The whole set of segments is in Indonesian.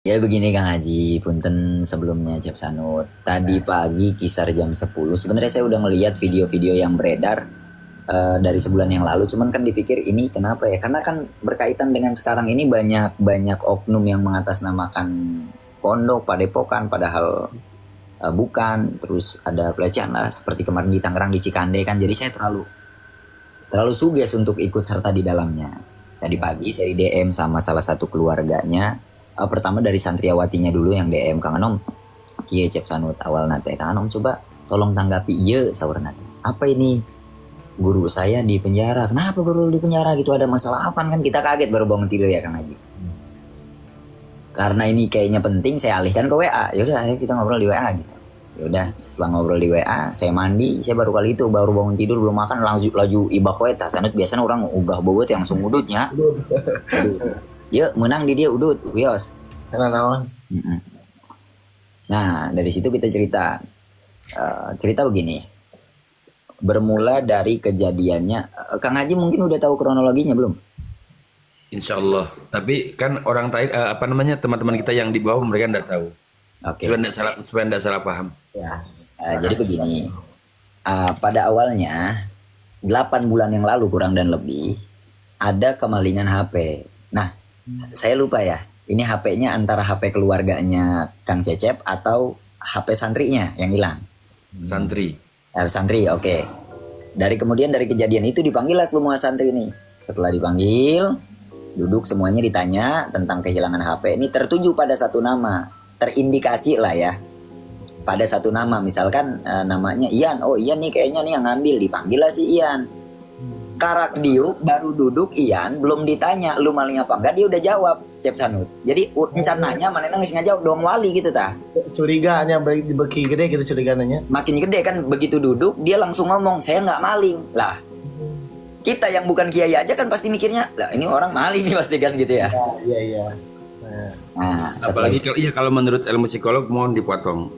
Ya begini Kang Haji, punten sebelumnya Cep Sanut. Tadi pagi kisar jam 10. Sebenarnya saya udah ngeliat video-video yang beredar dari sebulan yang lalu. Cuman kan dipikir ini kenapa ya? Karena kan berkaitan dengan sekarang ini banyak banyak oknum yang mengatasnamakan pondok, padepokan, padahal bukan. Terus ada pelecehan lah, seperti kemarin di Tangerang di Cikande kan. Jadi saya terlalu suges untuk ikut serta di dalamnya. Tadi pagi saya di DM sama salah satu keluarganya. Pertama dari santriawatinya dulu yang DM, Kang Anom kieu cep sanut awal nate, Kang Anom coba tolong tanggapi ieu saur nate. Apa ini? Guru saya di penjara. Kenapa guru di penjara gitu, ada masalah apa? Kan kita kaget baru bangun tidur ya Kang Haji. Karena ini kayaknya penting, saya alihkan ke WA. Yaudah ayo kita ngobrol di WA gitu. Yaudah setelah ngobrol di WA, saya mandi, saya baru kali itu baru bangun tidur belum makan langsung laju ibah we tah. Sanut biasanya orang ubah bobot yang langsung udutnya. Yuk menang di dia udut wios. Karena naon? Nah dari situ kita cerita begini. Bermula dari kejadiannya, Kang Haji mungkin udah tahu kronologinya belum? Insya Allah. Tapi kan orang teman-teman kita yang di bawah mereka tidak tahu. Oke. Supaya tidak salah paham. Ya. Jadi begini. Pada awalnya 8 bulan yang lalu kurang dan lebih ada kemalingan HP. Nah, saya lupa ya. Ini HP-nya antara HP keluarganya Kang Cecep atau HP santrinya yang hilang. Santri. Santri, oke. Dari kejadian itu dipanggil lah semua santri nih. Setelah dipanggil, duduk semuanya ditanya tentang kehilangan HP. Ini tertuju pada satu nama, terindikasi lah ya. Pada satu nama, misalkan namanya Ian. Oh Ian nih kayaknya nih yang ngambil, dipanggil lah si Ian. Karak diuk baru duduk Ian, belum ditanya lu maling apa enggak, dia udah jawab Cep Sanut. Jadi rencananya mana nangis ngajawab doang wali gitu tah. Curiganya beki gede gitu curiganya. Makin gede kan, begitu duduk dia langsung ngomong saya nggak maling lah. Kita yang bukan kiai aja kan pasti mikirnya lah ini orang maling nih pasti kan gitu ya. Iya. Nah, Apalagi kalau menurut ilmu psikolog mohon dipotong.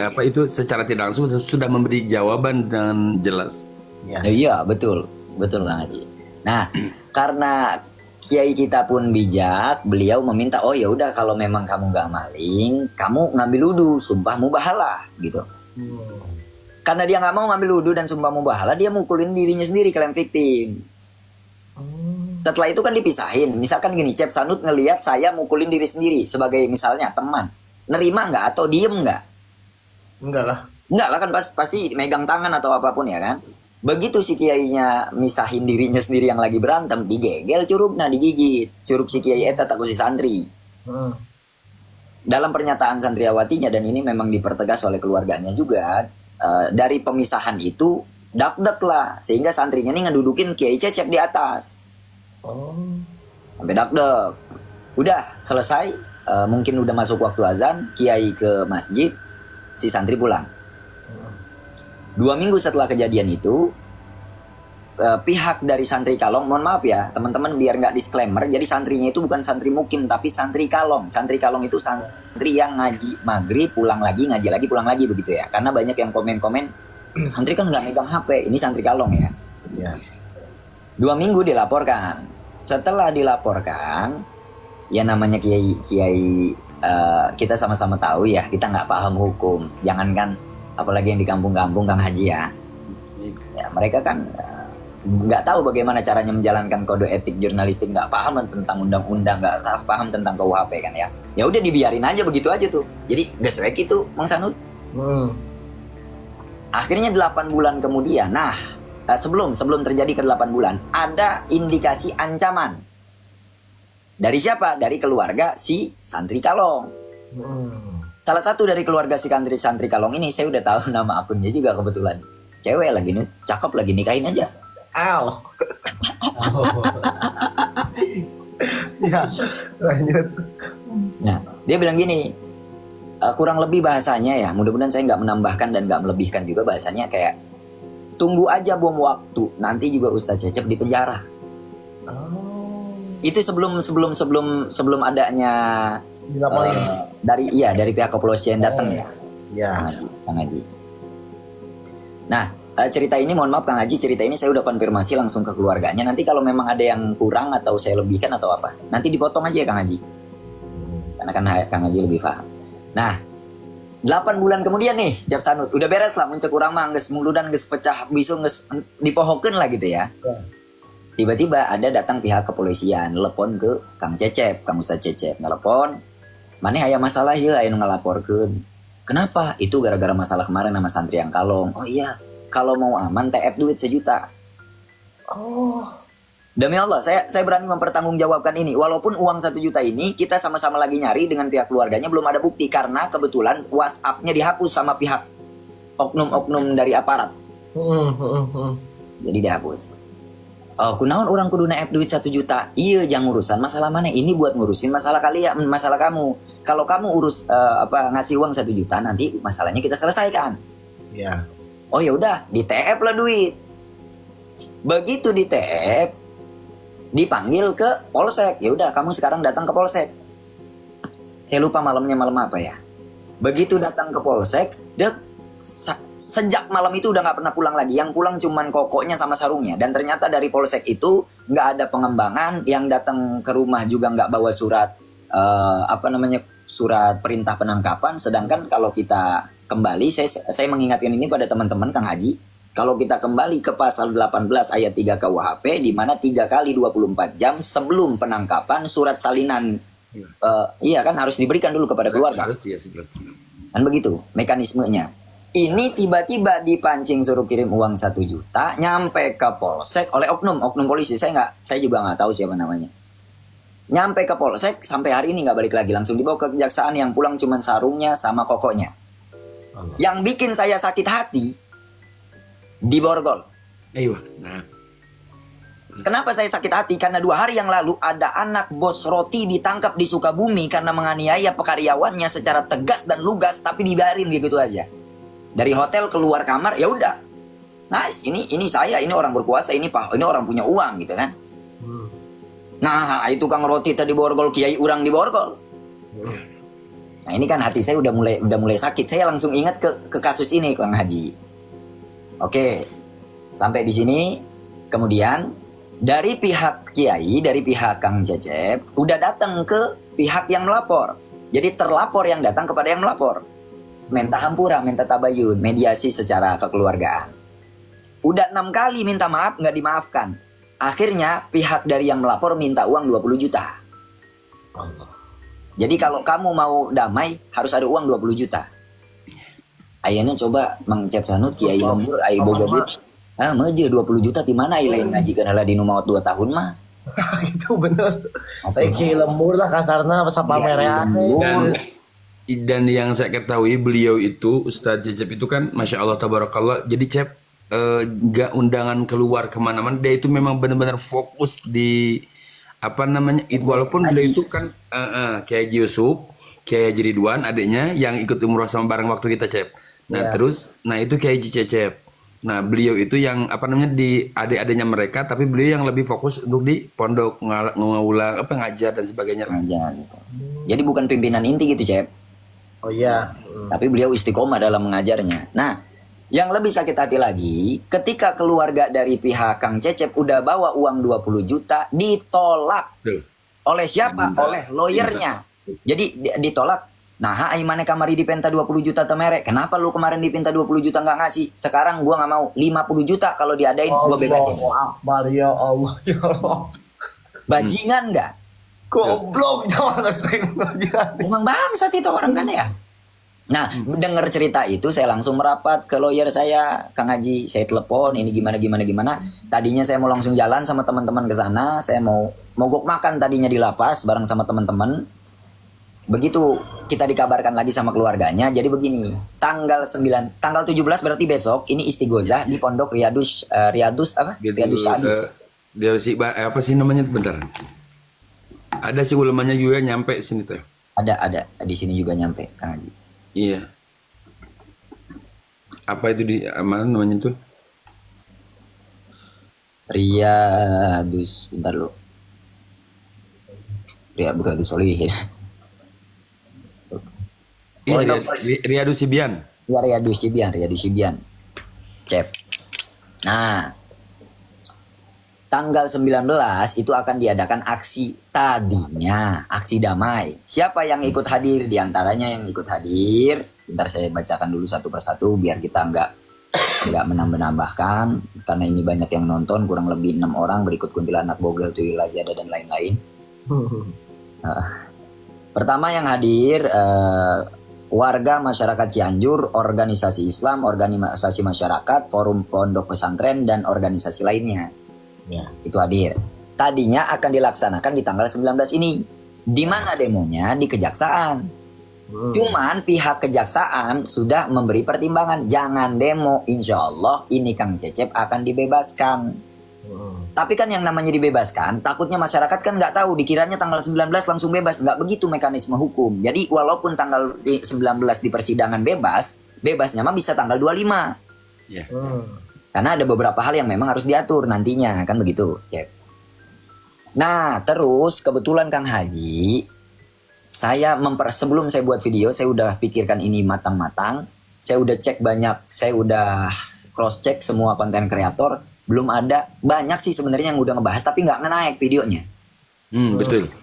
Apa itu secara tidak langsung sudah memberi jawaban dengan jelas. Iya betul Kang Haji. Nah karena kiai kita pun bijak, beliau meminta oh ya udah kalau memang kamu nggak maling, kamu ngambil wudu, sumpah mubahalah gitu. Karena dia nggak mau ngambil wudu dan sumpah mubahalah, dia mukulin dirinya sendiri, klaim victim. Setelah itu kan dipisahin. Misalkan gini, Cep Sanut ngelihat saya mukulin diri sendiri sebagai misalnya teman, nerima nggak atau diem nggak? Enggak lah kan pasti megang tangan atau apapun ya kan. Begitu si kiainya misahin dirinya sendiri yang lagi berantem, digegel curugna, digigit curug si kiai eta tak si santri. Dalam pernyataan santriawatinya, dan ini memang dipertegas oleh keluarganya juga, dari pemisahan itu dak-dak lah, sehingga santrinya nih ngedudukin kiai Cecep di atas. Sampai dak-dak. Udah selesai, mungkin udah masuk waktu azan, kiai ke masjid, si santri pulang. 2 minggu setelah kejadian itu, pihak dari santri Kalong, mohon maaf ya teman-teman biar nggak disclaimer, jadi santrinya itu bukan santri mukim tapi santri Kalong. Santri Kalong itu santri yang ngaji maghrib pulang lagi, ngaji lagi pulang lagi begitu ya. Karena banyak yang komen-komen santri kan nggak megang HP, ini santri Kalong ya. 2 minggu dilaporkan. Setelah dilaporkan, ya namanya kiai kita sama-sama tahu ya, kita nggak paham hukum. Jangankan apalagi yang di kampung-kampung Kang Haji ya. Ya mereka kan nggak tahu bagaimana caranya menjalankan kode etik jurnalistik, nggak paham tentang undang-undang, nggak paham tentang KUHP kan ya. Ya udah dibiarin aja begitu aja tuh. Jadi nggak sesuai itu Mang Sanut. Akhirnya 8 bulan kemudian, nah sebelum terjadi ke 8 bulan ada indikasi ancaman. Dari siapa? Dari keluarga si santri Kalong. Salah satu dari keluarga si santri Kalong ini, saya udah tahu nama akunnya juga kebetulan. Cewek lagi nih, cakep lagi, nikahin aja. Ya, lanjut. Nah, dia bilang gini, kurang lebih bahasanya ya, mudah-mudahan saya nggak menambahkan dan nggak melebihkan juga bahasanya kayak, tunggu aja bom waktu, nanti juga Ustadz Cecep di penjara. Itu sebelum adanya dari pihak kepolisian datang ya. Kang Haji. Nah, cerita ini mohon maaf Kang Haji, cerita ini saya udah konfirmasi langsung ke keluarganya. Nanti kalau memang ada yang kurang atau saya lebihkan atau apa, nanti dipotong aja ya Kang Haji. Karena kan Kang Haji lebih paham. Nah, 8 bulan kemudian nih, Cep Sanut udah beres lah, muncul kurang mah, geus muludan, geus pecah bisu, geus dipohokeun lah gitu ya. Tiba-tiba ada datang pihak kepolisian, telepon ke Kang Cecep, Kang Ustaz Cecep, telepon, "Maneh aya masalah ieu aya nu ngalaporkeun." "Kenapa?" "Itu gara-gara masalah kemarin sama santri yang kalong." "Oh iya, kalau mau aman TF duit 1 juta." Oh. Demi Allah, saya berani mempertanggungjawabkan ini. Walaupun uang 1 juta ini kita sama-sama lagi nyari dengan pihak keluarganya, belum ada bukti karena kebetulan WhatsApp-nya dihapus sama pihak oknum-oknum dari aparat. Jadi dihapus. Kunaon orang kudu naik duit 1 juta. Iya, jangan urusan masalah mana. Ini buat ngurusin masalah kalian, masalah kamu. Kalau kamu urus ngasih uang 1 juta, nanti masalahnya kita selesaikan. Iya. Oh ya udah, di TF lah duit. Begitu di TF, dipanggil ke polsek. Ya udah, kamu sekarang datang ke polsek. Saya lupa malamnya malam apa ya. Begitu datang ke polsek, sejak malam itu udah nggak pernah pulang lagi. Yang pulang cuman kokoknya sama sarungnya. Dan ternyata dari polsek itu nggak ada pengembangan. Yang datang ke rumah juga nggak bawa surat surat perintah penangkapan. Sedangkan kalau kita kembali, saya mengingatkan ini pada teman-teman Kang Haji. Kalau kita kembali ke pasal 18 ayat 3 KUHP, di mana 3 kali 24 jam sebelum penangkapan surat salinan iya kan harus diberikan dulu kepada keluarga. Harus dia seperti. Kan begitu mekanismenya. Ini tiba-tiba dipancing suruh kirim uang 1 juta, nyampe ke polsek oleh oknum polisi. Saya juga nggak tahu siapa namanya. Nyampe ke polsek, sampai hari ini nggak balik lagi, langsung dibawa ke kejaksaan. Yang pulang cuma sarungnya sama kokoknya. Yang bikin saya sakit hati, di Borgol. Nah. Kenapa saya sakit hati? Karena 2 hari yang lalu ada anak bos roti ditangkap di Sukabumi karena menganiaya pekaryawannya secara tegas dan lugas, tapi dibiarin gitu aja. Dari hotel keluar kamar, ya udah. Nice, ini saya, ini orang berkuasa, ini orang punya uang gitu kan. Nah, itu Kang Roti tadi Borgol, kiai urang di Borgol. Nah, ini kan hati saya udah mulai sakit. Saya langsung ingat ke kasus ini, Kang Haji. Oke, sampai di sini. Kemudian dari pihak kiai, dari pihak Kang Cecep, udah datang ke pihak yang melapor. Jadi terlapor yang datang kepada yang melapor. Minta hampura, minta tabayun, mediasi secara kekeluargaan. Udah 6 kali minta maaf, nggak dimaafkan. Akhirnya pihak dari yang melapor minta uang 20 juta. Jadi kalau kamu mau damai, harus ada uang 20 juta. Ayahnya coba Mang Cep Sanut, Kiai Lembur, Ayah Boga Duit. Meje 20 juta di mana Ayah lain ngajikan hala di numawat 2 tahun mah. Itu bener. Kiai Lembur lah kasarna pas pameran. Dan yang saya ketahui beliau itu Ustadz Cecep itu kan Masya Allah Tabarakallah. Jadi Cep gak undangan keluar kemana-mana. Dia itu memang benar-benar fokus di walaupun beliau itu kan Kiai Haji Yusuf, Kiai Haji Ridwan adiknya yang ikut umroh sama bareng waktu kita Cep. Nah terus itu Kiai Haji Cecep. Nah beliau itu yang di adik-adiknya mereka, tapi beliau yang lebih fokus untuk di pondok ngulang ngajar dan sebagainya. Ngajar gitu. Jadi bukan pimpinan inti gitu Cep. Oh iya. Tapi beliau istiqomah dalam mengajarnya. Nah, yang lebih sakit hati lagi, ketika keluarga dari pihak Kang Cecep udah bawa uang 20 juta, ditolak. Oleh siapa? Oleh lawyernya. Jadi ditolak. Nah, mana kamari dipinta 20 juta temerek. Kenapa lu kemarin dipinta 20 juta nggak ngasih? Sekarang gua nggak mau 50 juta kalau diadain gua bebasin. Akbar ya Allah ya Allah. Bajingan nggak? Goblok jangan sering bajingan. Emang bangsat itu orang kan ya? Nah, dengar cerita itu saya langsung merapat ke lawyer saya, Kang Haji. Saya telepon, ini gimana. Tadinya saya mau langsung jalan sama teman-teman ke sana. Saya mau mogok makan tadinya di lapas bareng sama teman-teman. Begitu kita dikabarkan lagi sama keluarganya. Jadi begini, tanggal 17 berarti besok ini istighozah di Pondok Riyadus Sa'di. Apa sih namanya? Bentar. Ada sih ulamanya juga nyampe sini tuh. Ada di sini juga nyampe, Kang Haji. Iya. Apa itu di mana namanya tuh? Riyadus, bentar lu. Riyadus Solihin. Iya, Riyadus Sibian. Ya, Riyadus Sibian. Cep. Nah, tanggal 19 itu akan diadakan aksi tadinya, aksi damai. Siapa yang ikut hadir? Di antaranya yang ikut hadir, bentar saya bacakan dulu satu persatu biar kita nggak menambah-nambahkan, karena ini banyak yang nonton, kurang lebih 6 orang, berikut Kuntilanak, Bogel, Tuyul, Lajada, dan lain-lain. Pertama yang hadir warga masyarakat Cianjur, organisasi Islam, organisasi masyarakat, forum pondok pesantren, dan organisasi lainnya. Ya. Itu hadir. Tadinya akan dilaksanakan di tanggal 19 ini. Di mana demonya? Di Kejaksaan. Cuman pihak Kejaksaan sudah memberi pertimbangan, jangan demo, insya Allah ini Kang Cecep akan dibebaskan. Tapi kan yang namanya dibebaskan, takutnya masyarakat kan nggak tahu, dikiranya tanggal 19 langsung bebas. Nggak begitu mekanisme hukum. Jadi walaupun tanggal 19 di persidangan bebas, bebasnya mah bisa tanggal 25. Ya. Karena ada beberapa hal yang memang harus diatur nantinya, kan begitu, Cep. Nah, terus kebetulan Kang Haji, saya sebelum saya buat video, saya udah pikirkan ini matang-matang. Saya udah cek banyak, saya udah cross check semua konten kreator. Belum ada, banyak sih sebenarnya yang udah ngebahas, tapi nggak naik videonya. Betul.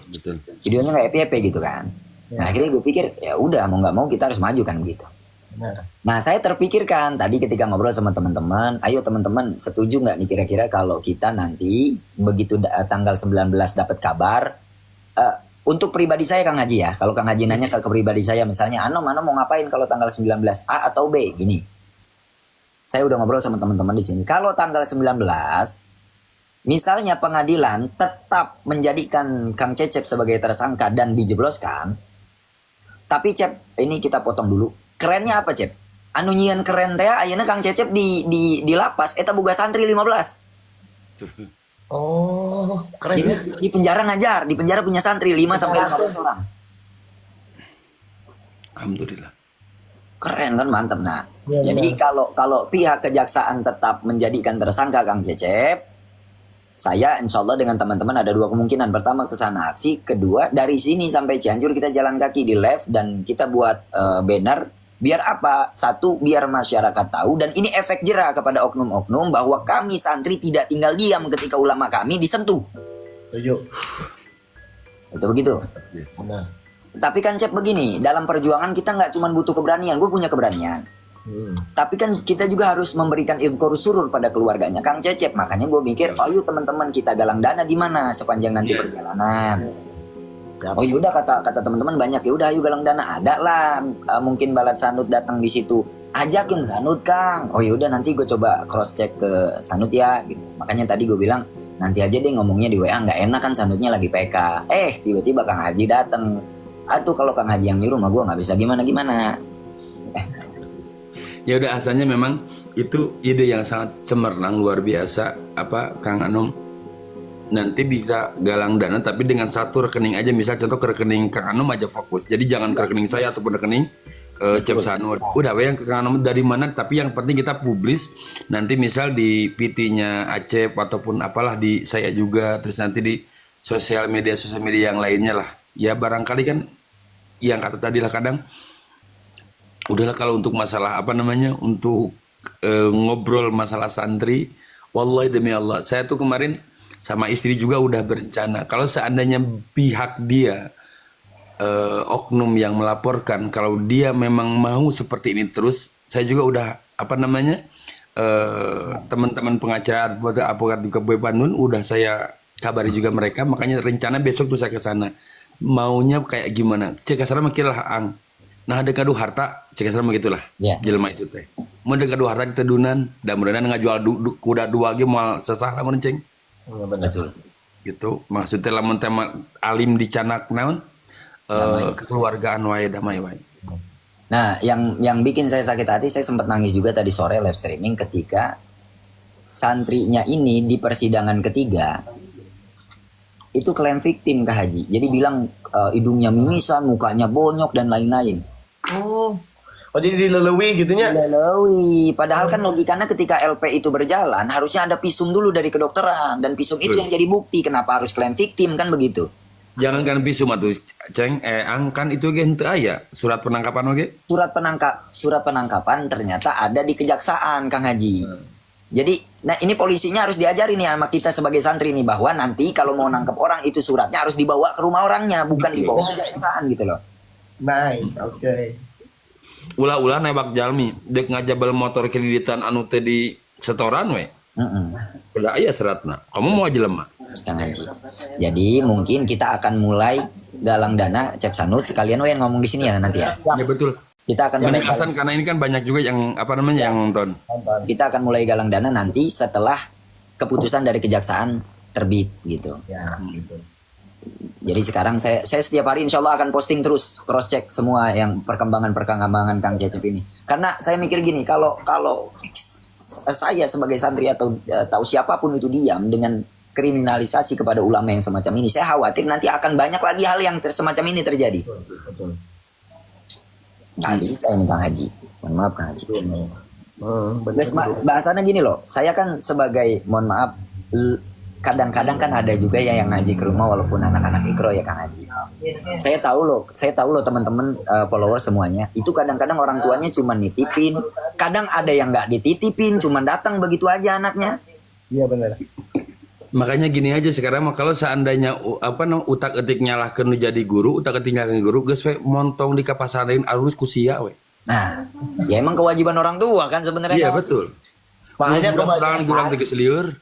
Videonya nggak FYP gitu kan. Nah, akhirnya gue pikir, ya udah mau nggak mau kita harus maju kan begitu. Benar. Nah, saya terpikirkan tadi ketika ngobrol sama teman-teman, ayo teman-teman setuju nggak nih kira-kira kalau kita nanti begitu tanggal 19 dapat kabar, untuk pribadi saya Kang Haji ya, kalau Kang Haji nanya ke pribadi saya misalnya, Anom mau ngapain kalau tanggal 19, A atau B, gini. Saya udah ngobrol sama teman-teman di sini. Kalau tanggal 19, misalnya pengadilan tetap menjadikan Kang Cecep sebagai tersangka dan dijebloskan, tapi Cep, ini kita potong dulu. Kerennya apa, Cep? Anu nyian keren teh ayeuna Kang Cecep di lapas eta boga santri 15. Oh, keren ya. Di penjara ngajar, di penjara punya santri 5 sampai 15 orang. Alhamdulillah. Keren kan, mantap. Nah, Ya, jadi kalau pihak kejaksaan tetap menjadikan tersangka Kang Cecep, saya insya Allah dengan teman-teman ada 2 kemungkinan. Pertama ke sana aksi, kedua dari sini sampai Cianjur kita jalan kaki di live dan kita buat banner. Biar apa? Satu, biar masyarakat tahu dan ini efek jera kepada oknum-oknum bahwa kami santri tidak tinggal diam ketika ulama kami disentuh. Setuju. Itu begitu. Yes. Benar. Tapi kan Cep begini, dalam perjuangan kita nggak cuma butuh keberanian, gue punya keberanian. Tapi kan kita juga harus memberikan ilkor surur pada keluarganya Kang Cecep. Makanya gue mikir, oh yuk teman-teman kita galang dana di mana sepanjang nanti perjalanan. Oh yaudah kata teman-teman banyak, ya udah ayo galang dana, ada lah mungkin Balat Sanut datang di situ, ajakin Sanut Kang. Oh yaudah nanti gue coba cross check ke Sanut ya gitu. Makanya tadi gue bilang nanti aja deh ngomongnya di WA, nggak enak kan Sanutnya lagi PK. Tiba-tiba Kang Haji datang. Aduh kalau Kang Haji yang nyuruh mah gue nggak bisa gimana. Ya udah, asalnya memang itu ide yang sangat cemerlang, luar biasa. Kang Anom nanti bisa galang dana tapi dengan satu rekening aja, misal contoh ke rekening Kang Anom aja fokus, jadi jangan ke rekening saya ataupun rekening Cep Sanur. Udah yang ke Kang Anom dari mana, tapi yang penting kita publis nanti misal di PT-nya Acep ataupun apalah di saya juga, terus nanti di sosial media yang lainnya lah ya. Barangkali kan yang kata tadi lah, kadang udahlah kalau untuk masalah untuk ngobrol masalah santri, wallahi demi Allah, saya tuh kemarin sama istri juga udah berencana kalau seandainya pihak dia oknum yang melaporkan, kalau dia memang mau seperti ini terus, saya juga udah teman-teman pengacara advokat di Kabupaten Bandung udah saya kabari juga mereka. Makanya rencana besok tuh saya ke sana, maunya kayak gimana, cek kasar mah kilah ang nah ada kado harta cek kasar mah gitulah. Jelema itu teh mau ada kado harta kita dunan dan mudah-mudahan ngajual kuda 2 lagi mau sesalah merenceng. Betul. Gitu maksudnya lamun tema alim dicanak naon kekeluargaan wae damai wae. Nah, yang bikin saya sakit hati, saya sempat nangis juga tadi sore live streaming ketika santrinya ini di persidangan ketiga itu klaim victim Kak Haji. Jadi bilang hidungnya mimisan, mukanya bonyok dan lain-lain. Oh jadi dilelewi gitunya? Dilelewi. Padahal kan logikanya ketika LP itu berjalan harusnya ada visum dulu dari kedokteran dan visum itu yang jadi bukti. Kenapa harus klaim victim kan begitu? Jangan kan visum atuh ceng kan itu ge henteu aya surat penangkapan oge. Surat penangkapan ternyata ada di kejaksaan Kang Haji. Jadi, nah ini polisinya harus diajari nih sama kita sebagai santri nih bahwa nanti kalau mau nangkep orang itu suratnya harus dibawa ke rumah orangnya, bukan dibawa ke kejaksaan gitu loh. Nice, oke. Ulah-ulah nebak jalmi dek ngajabal motor kreditan anu teh di setoran we. Udah aya seratna. Kamu mau aja lemah. Kang Haji. Jadi mungkin kita akan mulai galang dana Cep Sanut sekalian yang ngomong di sini ya nanti ya. Ya betul. Kita akan mulai Peningasan karena ini kan banyak juga yang apa namanya yang nonton. kita akan mulai galang dana nanti setelah keputusan dari kejaksaan terbit gitu. Ya, gitu. Jadi sekarang saya setiap hari insya Allah akan posting terus cross check semua yang perkembangan Kang Cecep ini. Karena saya mikir gini, kalau saya sebagai santri atau tahu siapapun itu diam dengan kriminalisasi kepada ulama yang semacam ini, saya khawatir nanti akan banyak lagi hal yang semacam ini terjadi. Betul. Nggak bisa ini Kang Haji. Mohon maaf Kang Haji. Bener. Guys, bahasanya gini loh. Saya kan sebagai, mohon maaf, kadang-kadang kan ada juga ya yang ngaji ke rumah walaupun anak-anak ikro ya Kang Haji. Saya tahu loh teman-teman follower semuanya. Itu kadang-kadang orang tuanya cuma nitipin. Kadang ada yang nggak dititipin, cuma datang begitu aja anaknya. Iya benar. Makanya gini aja sekarang mah kalau seandainya utak etik nyalahkeun nu jadi guru, utak etik nyalahkeun guru geus we montong di kapasareun alus ku sia we. Nah, ya emang kewajiban orang tua kan sebenarnya. Iya Kang? betul. Makanya kebanyakan kurang tegas lieur.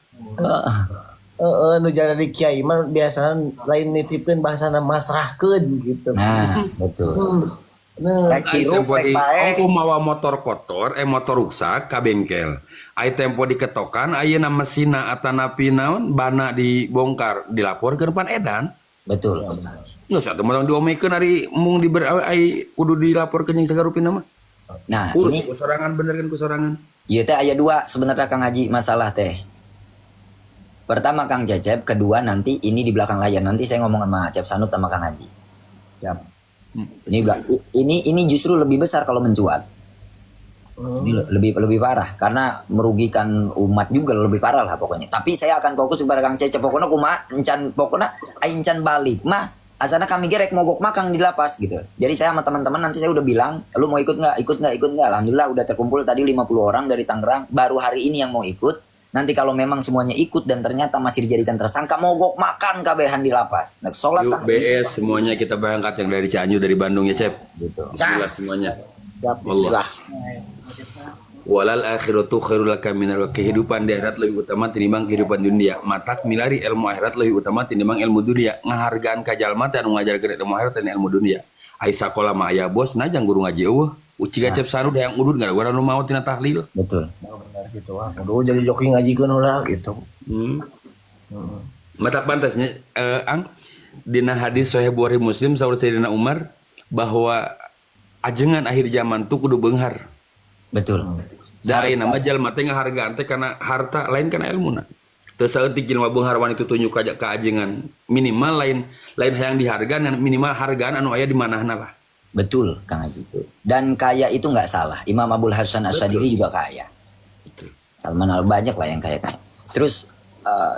nu jadi kiai mah biasanya lain nitipkeun bahasana masrahkeun gitu. Nah, betul. Nah, Rek hirup, rek bae. Aku mawa motor kotor, motor rusak ka bengkel. Ai tempo diketokan, ayeuna mesina atanapi naon bana dibongkar, dilaporkeun pan edan. Betul. Geus atuh mah diomekeun ari mung ai kudu dilaporkeun jeung sagarupina mah. Nah, Urus ini kusorangan benerkeun kusorangan. ieu teh aya dua sebenarnya Kang Haji masalah teh. Pertama Kang Cecep, kedua nanti ini di belakang layar nanti saya ngomong sama Cep Sanut sama Kang Haji. siap. Ini justru lebih besar kalau mencuat. Ini lebih parah karena merugikan umat juga lebih parah lah pokoknya. Tapi saya akan fokus kepada Kang Cecep. Pokoknya encan balik mah asana kami gerek mogok makang di lapas gitu. Jadi saya sama teman-teman nanti saya udah bilang, lu mau ikut nggak? Alhamdulillah udah terkumpul tadi 50 orang dari Tangerang. Baru hari ini yang mau ikut. Nanti kalau memang semuanya ikut dan ternyata masih dijadikan tersangka, mogok makan kabehan di lapas. Nah, sholat Yuk kan BS semuanya kita berangkat yang dari Cianjur dari Bandung ya Cep. gitu. Bismillah semuanya. Siap, bismillah. Walal akhiratu khairul laka minal kehidupan di akhirat lebih utama tinimbang kehidupan dunia. Matak milari ilmu akhirat lebih utama tinimbang ilmu dunia. Ngahargaan ka jalma teh anu ngajarkeun ilmu akhirat dan ilmu dunia. Ai sakola mah aya bos najang guru ngaji eueuh. Uci Cep Sanut hayang udud ngada urang nu maot tina tahlil. Betul. Benar gitu ah. Kudu jadi joki ngajikeun ulah gitu. Mata pantasnya ang dina hadis sahih Bukhari Muslim saur Sayyidina Umar bahwa ajengan akhir zaman tuh kudu beunghar. Betul. Da ayeuna mah jalma teh ngahargaan teh kana harta lain kana ilmuna. Teu saeutik jelema beunghar wani tutunjuk ka ajengan. Minimal lain hayang dihargaan dan minimal hargaan anu aya di manahna lah. Betul, Kang Haji. Dan kaya itu nggak salah. Imam Abul Hasan Asy'adili juga kaya. Betul. Salman Al banyak lah yang kaya. Terus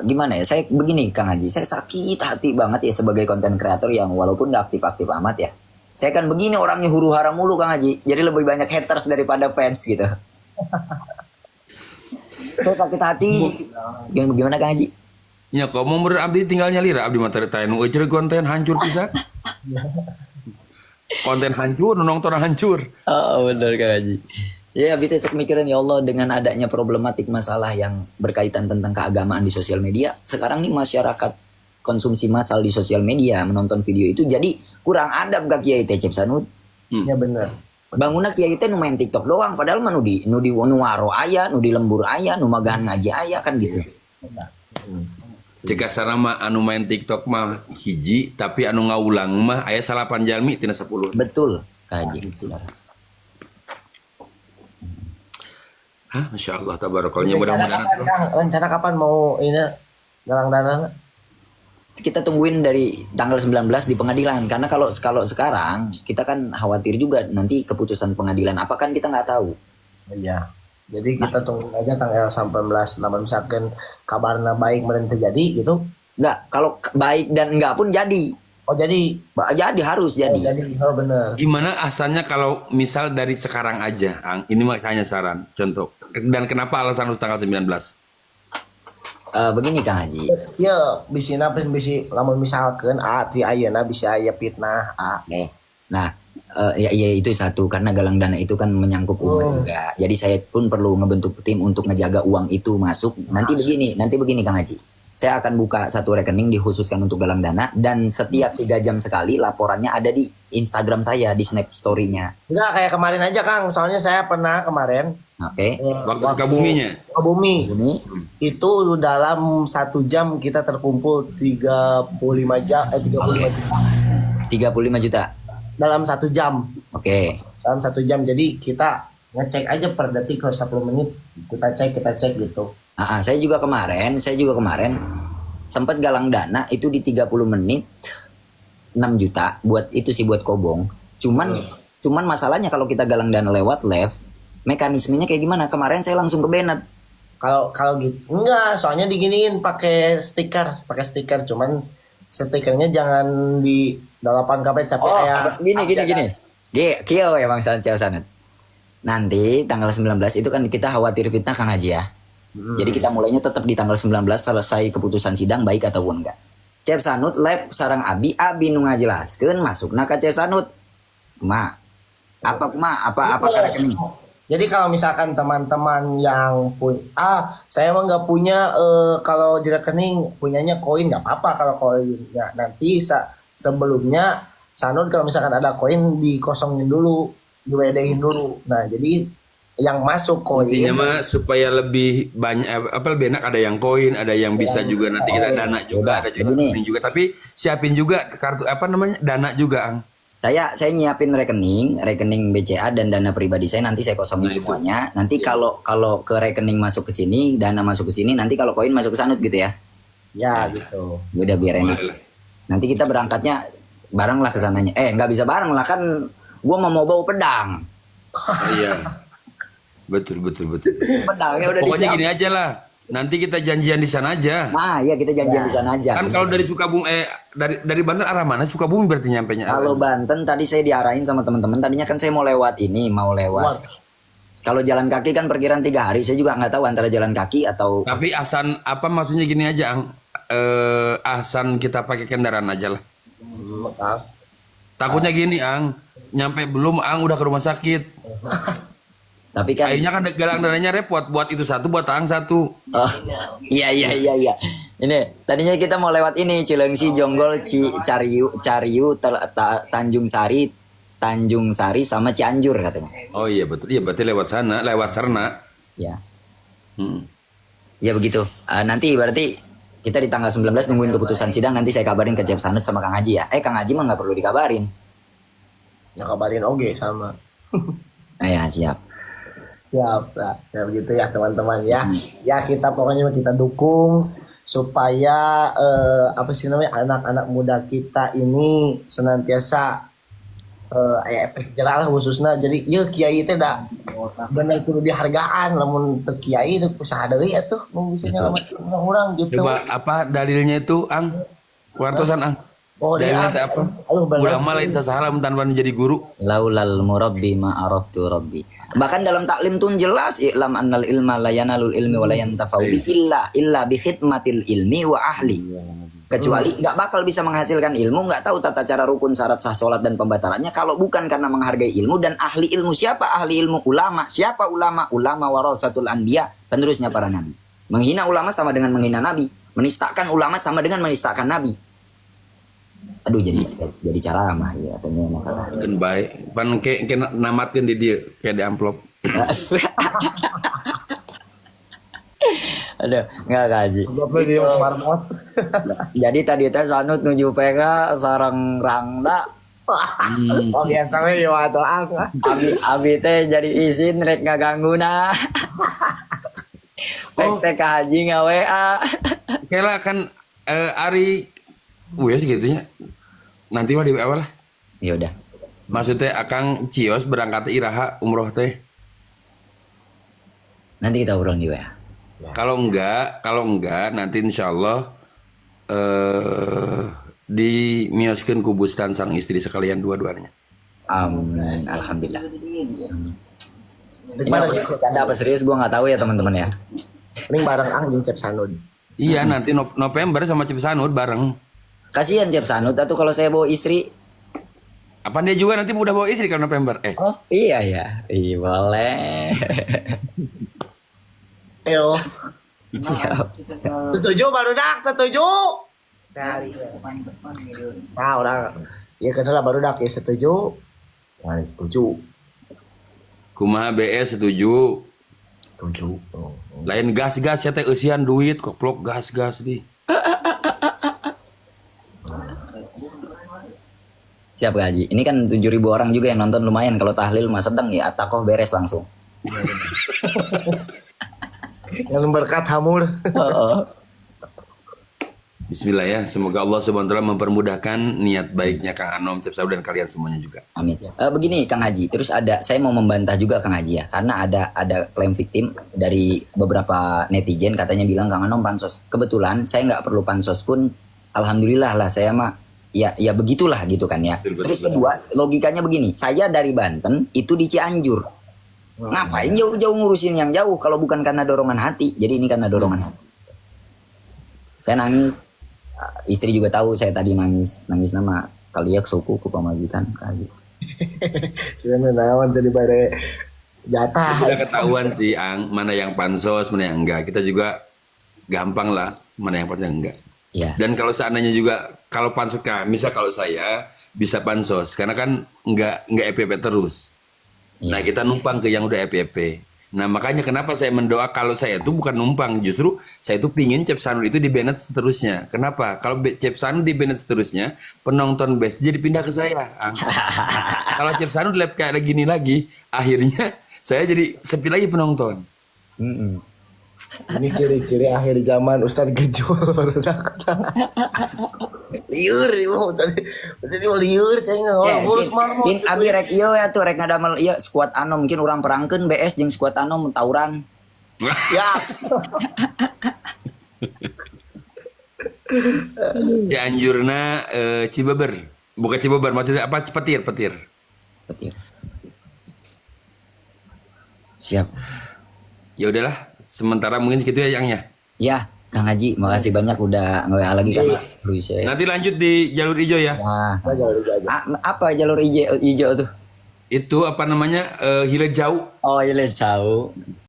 gimana ya? Saya begini, Kang Haji. Saya sakit hati banget ya sebagai konten kreator yang walaupun nggak aktif-aktif amat ya. Saya kan begini orangnya huru hara mulu Kang Haji. Jadi lebih banyak haters daripada fans gitu. Saya sakit hati. Gimana Kang Haji? Ya kok mau abdi tinggal nyalira abdi mah teu nu eueuh konten hancur pisan. Konten hancur, nonton hancur. Oh benar Kang Haji. Ya, kita mikirin ya Allah dengan adanya problematik masalah yang berkaitan tentang keagamaan di sosial media. Sekarang nih masyarakat konsumsi massal di sosial media menonton video itu jadi kurang adab gak Kiai Cep Sanut. Ya benar. Bangunna Kiai teh nu main TikTok doang padahal mah nu di waro aya, nu di lembur aya, nu magahan ngaji aya kan gitu. Jika sarana mah anu main TikTok mah hiji, tapi anu ngaulang mah aya 8 jalmi tina 10. Betul, Kak Haji. Hah, Masya Allah, tabarakallah. Mudah-mudahan. Rencana kapan mau ini galang dana? Kita tungguin dari tanggal 19 di pengadilan karena kalau sekarang kita kan khawatir juga nanti keputusan pengadilan apa kan kita nggak tahu. Iya. Jadi kita tunggu aja tanggal 19 namun misalkan kabarnya baik meren terjadi gitu. Nggak, kalau baik dan nggak pun jadi. Oh jadi Harus jadi. Oh, jadi benar. Gimana asalnya kalau misal dari sekarang aja, Ang, ini makanya saran, contoh. dan kenapa alasan lu tanggal 19? Begini Kang Haji. Ya bisina bisi lamun misalkan ti ayeuna bisa aya fitnah Nah, ya itu satu karena galang dana itu kan menyangkut umat juga. Jadi saya pun perlu ngebentuk tim untuk ngejaga uang itu masuk. Nanti begini Kang Haji. Saya akan buka satu rekening dikhususkan untuk galang dana dan setiap 3 jam sekali laporannya ada di Instagram saya di Snap Story-nya. Enggak kayak kemarin aja Kang, soalnya saya pernah kemarin Oke. Waktu Sukabuminya. Sukabumi Ini itu dalam 1 jam kita terkumpul 35 jam 35 juta 35 juta. dalam 1 jam. Oke. Dalam 1 jam jadi kita ngecek aja per detik per 10 menit kita cek gitu. Saya juga kemarin sempat galang dana itu di 30 menit 6 juta buat itu sih buat kobong. Cuman masalahnya kalau kita galang dana lewat live, mekanismenya kayak gimana? Kemarin saya langsung ke Bennett. Kalau gitu enggak, soalnya diginiin pakai stiker cuman stikernya jangan di 8KB tapi kayak Gini. Kio ya Bang Sancel Sanet. Nanti tanggal 19 itu kan kita khawatir fitnah Kang Haji ya. Jadi kita mulainya tetap di tanggal 19 selesai keputusan sidang baik ataupun enggak. Cep Sanut live sarang Abi nu ngajelaskeun masukna ka Cep Sanut. Apa rekening? Jadi kalau misalkan teman-teman yang saya emang nggak punya kalau di rekening punyanya koin nggak apa-apa kalau koin ya nanti sebelumnya Sanut kalau misalkan ada koin dikosongin dulu diwedehin dulu. Nah jadi yang masuk koin Intinya mah supaya lebih banyak lebih enak ada yang koin, ada yang bisa juga nanti kita dana juga, ada juga rekening juga. Tapi siapin juga kartu dana juga, Ang. Saya nyiapin rekening BCA dan dana pribadi saya nanti saya kosongin semuanya. Nanti kalau ke rekening masuk ke sini, dana masuk ke sini, nanti kalau koin masuk ke Sanut gitu ya. Ya gitu. Udah biar enak. Nanti kita berangkatnya bareng lah ke sananya. Nggak bisa bareng lah kan gua mau bawa pedang. Iya. Betul. Pedangnya udah Pokoknya disiap. gini aja lah. Nanti kita janjian di sana aja. Nah, ya kita janjian di sana aja. Kan kalau dari Sukabumi dari Banten arah mana? Sukabumi berarti nyampenya. Kalau Banten tadi saya diarahin sama teman-teman. Tadinya kan saya mau lewat. Kalau jalan kaki kan perkiraan 3 hari. Saya juga nggak tahu antara jalan kaki atau. Tapi Ahsan maksudnya gini aja, Ang. Ahsan kita pakai kendaraan aja lah. Takutnya gini, Ang. Nyampe belum, Ang udah ke rumah sakit. Tapi kan. Kayaknya kan galang dananya repot. Buat itu satu, buat Ang satu. Oh, iya. Ini tadinya kita mau lewat ini Cilengsi, Jonggol, Cariu, Tanjung Sari sama Cianjur katanya. Oh iya betul. Iya berarti lewat sana, lewat Serna. Ya. Hmm. Ya begitu. Nanti berarti kita di tanggal 19 nungguin keputusan sidang. Nanti saya kabarin ke Cep Sanut sama Kang Haji ya. Kang Haji mah nggak perlu dikabarin. Ya kabarin sama. Ya siap. Ya begitu ya teman-teman ya. Ya kita pokoknya kita dukung supaya anak-anak muda kita ini senantiasa efek jerah lah khususnya. Jadi ya kiai teh da bener kudu dihargaan lamun teu kiai teu usaha deui atuh mun bisa nyelamatkeun orang-orang gitu. Coba apa dalilnya itu, Ang? Wartosan, Ang. Oh, dalilnya teh apa? Ulama lain sasalah tanpa menjadi guru. Laulal murabbi ma araftu rabbi. Bahkan dalam taklim tuh jelas i'lam annal ilma la yanalul ilmi wa la yantafau bi illa bi khidmatil ilmi wa ahli. Kecuali nggak bakal bisa menghasilkan ilmu, nggak tahu tata cara rukun syarat sah salat dan pembatalannya kalau bukan karena menghargai ilmu. Dan ahli ilmu siapa? Ahli ilmu ulama. Siapa ulama? Ulama warasatul anbiya, penerusnya para nabi. Menghina ulama sama dengan menghina nabi. Menistakan ulama sama dengan menistakan nabi. Aduh jadi ceramah ya ternyata kata. Kan baik. Pan ke namatkeun di dieu kayak di amplop. Aduh, enggak gaji. Jadi tadi teh Sanut nuju PK sareng Rangda. Oh biasa we yo atuh Abi teh jadi izin rek ngagangguna. Teh ka haji WA. Kela kan Ari segitunya. Nanti mah di WA lah. Ya udah. Maksudnya Akang Cios berangkat iraha umroh teh. Nanti kita ulang di WA. Kalau enggak nanti insyaallah dimioskeun ku Bustan sang istri sekalian dua-duanya. Amin. Alhamdulillah. Mending Ini bareng apa, Cep bercanda apa Sanud. serius gue nggak tahu ya teman-teman ya. Mending bareng Ang jeung Cep Sanud. Iya, nanti November sama Cip Sanud bareng. Kasihan Cep Sanud atau kalau saya bawa istri. Apa dia juga nanti udah bawa istri kalau November? Oh iya ya, iya boleh. Ayo. Siap. Setuju baru dak, setuju. Nah, orang ya kenal baru dak ya setuju. Nah, setuju. Kumaha BS setuju. Setuju. Oh. Lain gas-gas ya teh eusian duit koplok gas-gas di. Siap Kak Haji. Ini kan 7.000 orang juga yang nonton, lumayan. Kalau tahlil mah sedang ya, atakoh beres langsung. Yang berkat hamur. Bismillah ya, semoga Allah SWT mempermudahkan niat baiknya Kang Anom, Cep Sanud dan kalian semuanya juga. Amin. Begini Kang Haji, terus saya mau membantah juga Kang Haji ya, karena ada klaim victim dari beberapa netizen katanya bilang Kang Anom pansos. Kebetulan saya nggak perlu pansos pun, alhamdulillah lah saya mah ya begitulah gitu kan ya. Betul, Terus betul. kedua logikanya begini, saya dari Banten itu di Cianjur. Ngapain jauh-jauh ngurusin yang jauh kalau bukan karena dorongan hati. Jadi ini karena dorongan hati. Saya nangis. Istri juga tahu saya tadi nangis nama kaliak suku ku pamajikan kali. Sebenarnya naon tadi bare jatah. Sudah ketahuan sih Ang, mana yang pansos, mana yang enggak. Kita juga gampang lah, mana yang pansos yang enggak. Iya. Dan kalau seandainya juga, kalau pansos Kak, misal kalau saya bisa pansos, karena kan enggak EPP terus. Iya. Nah kita numpang ke yang udah EPP. Nah makanya kenapa saya mendoa kalau saya itu bukan numpang, justru saya itu pingin Cep Sanud itu di banned seterusnya. Kenapa? Kalau Cep Sanud di banned seterusnya, penonton base jadi pindah ke saya. Kalau Cep Sanud live kayak gini lagi, akhirnya saya jadi sepi lagi penonton. Ini ciri-ciri akhir zaman Ustadz Gejor. Liur, tadi mau liur saya nggak ngurus marmot. Abi rek iyo ya tuh rek ngadamel iya skuad Anom mungkin orang perangkeun BS jeung skuad Anom tawuran. Ya, Cianjurna Cibeber, bukan Cibeber, maksudnya apa? Petir. Petir. Siap. Ya udahlah, sementara mungkin segitu ya Yang ya. Ya, Kang Haji, makasih banyak udah nge-WA lagi kan. Nanti lanjut di jalur hijau ya. Nah, aja aja. apa jalur hijau tuh? Itu apa namanya? Hile jauh. Oh, iya jauh.